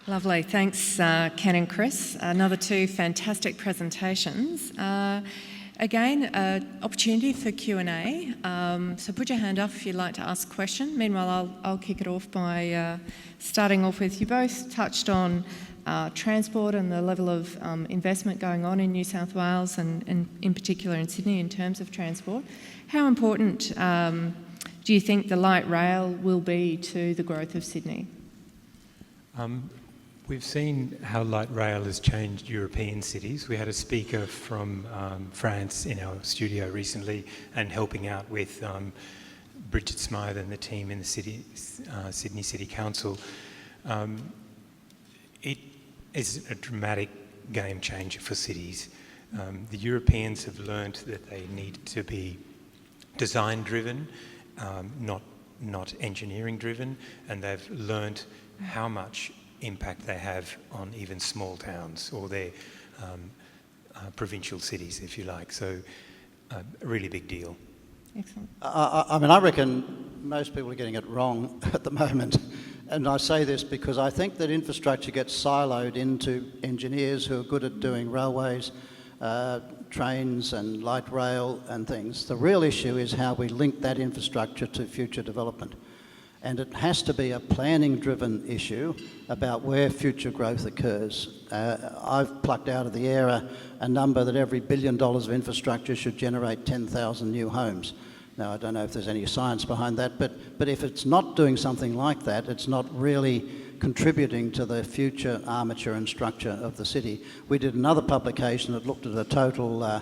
Lovely. Thanks, Ken and Chris. Another two fantastic presentations. Again, opportunity for Q&A. So put your hand up if you'd like to ask a question. Meanwhile, I'll kick it off by starting off with, you both touched on transport and the level of investment going on in New South Wales and in particular in Sydney in terms of transport. How important do you think the light rail will be to the growth of Sydney? We've seen how light rail has changed European cities. We had a speaker from France in our studio recently and helping out with Bridget Smythe and the team in the Sydney City Council. It is a dramatic game changer for cities. The Europeans have learnt that they need to be design driven, not engineering driven, and they've learnt how much impact they have on even small towns or their provincial cities, if you like. So a really big deal. Excellent. I reckon most people are getting it wrong at the moment. And I say this because I think that infrastructure gets siloed into engineers who are good at doing railways, trains and light rail and things. The real issue is how we link that infrastructure to future development. And it has to be a planning-driven issue about where future growth occurs. I've plucked out of the air a number that every $1 billion of infrastructure should generate 10,000 new homes. Now, I don't know if there's any science behind that, but if it's not doing something like that, it's not really contributing to the future armature and structure of the city. We did another publication that looked at a total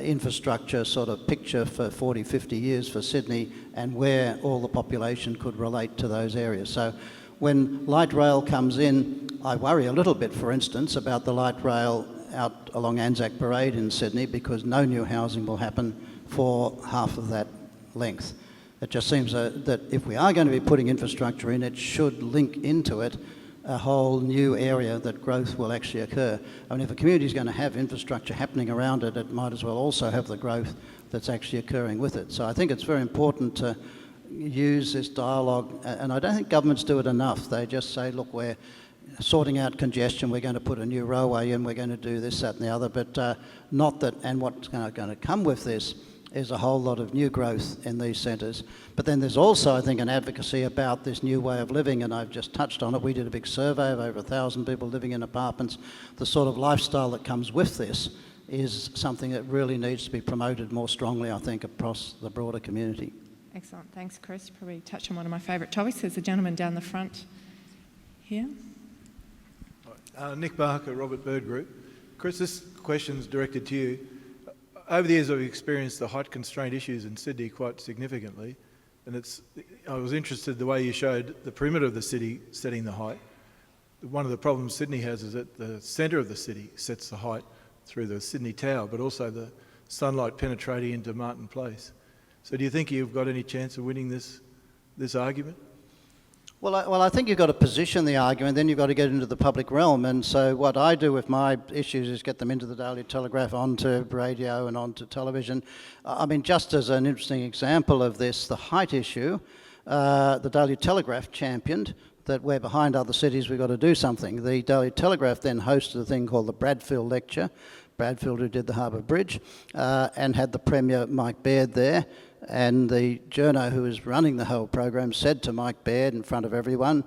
infrastructure sort of picture for 40, 50 years for Sydney and where all the population could relate to those areas. So when light rail comes in, I worry a little bit, for instance, about the light rail out along Anzac Parade in Sydney because no new housing will happen for half of that length. It just seems that if we are going to be putting infrastructure in, it should link into it a whole new area that growth will actually occur. I mean, if a community is going to have infrastructure happening around it, it might as well also have the growth that's actually occurring with it. So I think it's very important to use this dialogue, and I don't think governments do it enough. They just say, look, we're sorting out congestion, we're going to put a new railway in, we're going to do this, that and the other, but not that, and what's going to come with this is a whole lot of new growth in these centres. But then there's also, I think, an advocacy about this new way of living, and I've just touched on it. We did a big survey of over 1,000 people living in apartments. The sort of lifestyle that comes with this is something that really needs to be promoted more strongly, I think, across the broader community. Excellent. Thanks, Chris. Probably touch on one of my favourite topics. There's a gentleman down the front here. Nick Barker, Robert Bird Group. Chris, this question's directed to you. Over the years, I've experienced the height constraint issues in Sydney quite significantly, and I was interested the way you showed the perimeter of the city setting the height. One of the problems Sydney has is that the centre of the city sets the height through the Sydney Tower, but also the sunlight penetrating into Martin Place. So do you think you've got any chance of winning this argument? Well, I think you've got to position the argument, then you've got to get into the public realm. And so what I do with my issues is get them into the Daily Telegraph, onto radio and onto television. I mean, just as an interesting example of this, the height issue, the Daily Telegraph championed that we're behind other cities, we've got to do something. The Daily Telegraph then hosted a thing called the Bradfield Lecture, Bradfield who did the Harbour Bridge, and had the Premier Mike Baird there. And the journo who was running the whole program said to Mike Baird in front of everyone,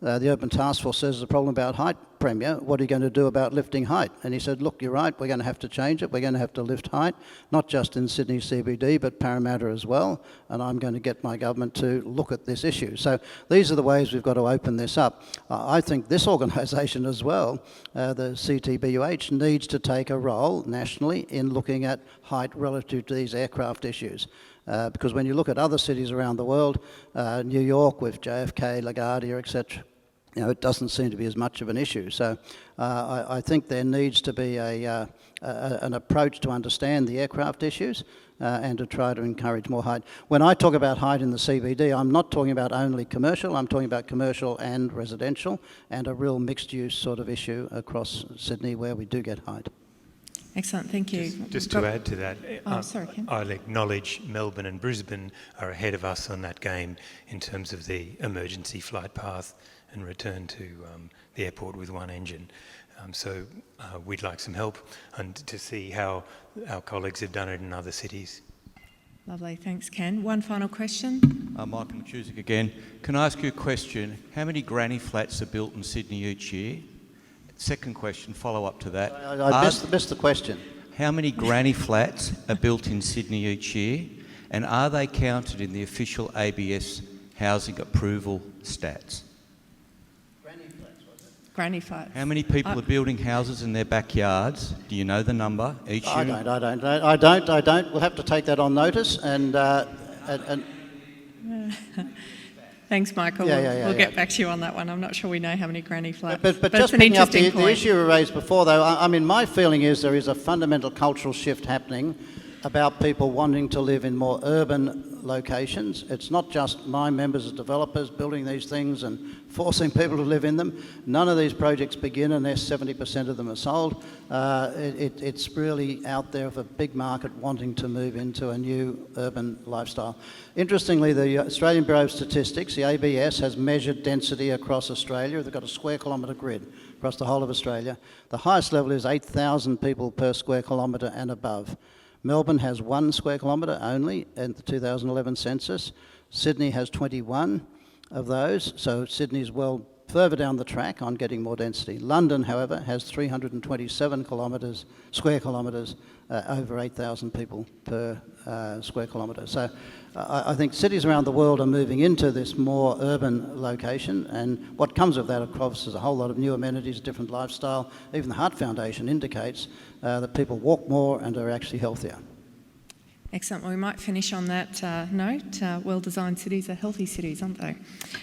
the Urban Taskforce says there's a problem about height, Premier. What are you going to do about lifting height? And he said, look, you're right, we're going to have to change it. We're going to have to lift height, not just in Sydney CBD, but Parramatta as well. And I'm going to get my government to look at this issue. So these are the ways we've got to open this up. I think this organisation as well, the CTBUH, needs to take a role nationally in looking at height relative to these aircraft issues. Because when you look at other cities around the world, New York with JFK, LaGuardia, etc., it doesn't seem to be as much of an issue. So I think there needs to be an approach to understand the aircraft issues and to try to encourage more height. When I talk about height in the CBD, I'm not talking about only commercial, I'm talking about commercial and residential, and a real mixed-use sort of issue across Sydney where we do get height. Excellent, thank you. Just to add to that, sorry, Ken. I'll acknowledge Melbourne and Brisbane are ahead of us on that game in terms of the emergency flight path and return to the airport with one engine. So we'd like some help and to see how our colleagues have done it in other cities. Lovely, thanks Ken. One final question. Michael Machuzik again. Can I ask you a question? How many granny flats are built in Sydney each year? Second question, follow up to that. I missed the question. How many granny flats are built in Sydney each year? And are they counted in the official ABS housing approval stats? Granny flats. How many people are building houses in their backyards? Do you know the number each year? I don't. We'll have to take that on notice and Thanks, Michael. Yeah, we'll get back to you on that one. I'm not sure we know how many granny flats. But it's just an picking up interesting the point. issue you raised before, though, I mean, my feeling is there is a fundamental cultural shift happening about people wanting to live in more urban locations. It's not just my members as developers building these things and forcing people to live in them. None of these projects begin unless 70% of them are sold. It's really out there of a big market wanting to move into a new urban lifestyle. Interestingly, the Australian Bureau of Statistics, the ABS, has measured density across Australia. They've got a square kilometre grid across the whole of Australia. The highest level is 8,000 people per square kilometre and above. Melbourne has 1 square kilometre only in the 2011 census. Sydney has 21 of those, so Sydney's well further down the track on getting more density. London, however, has 327 square kilometres, over 8,000 people per square kilometre. So I think cities around the world are moving into this more urban location, and what comes with that, of course, is a whole lot of new amenities, different lifestyle. Even the Heart Foundation indicates that people walk more and are actually healthier. Excellent. Well, we might finish on that note. Well-designed cities are healthy cities, aren't they?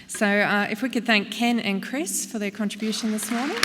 So if we could thank Ken and Chris for their contribution this morning.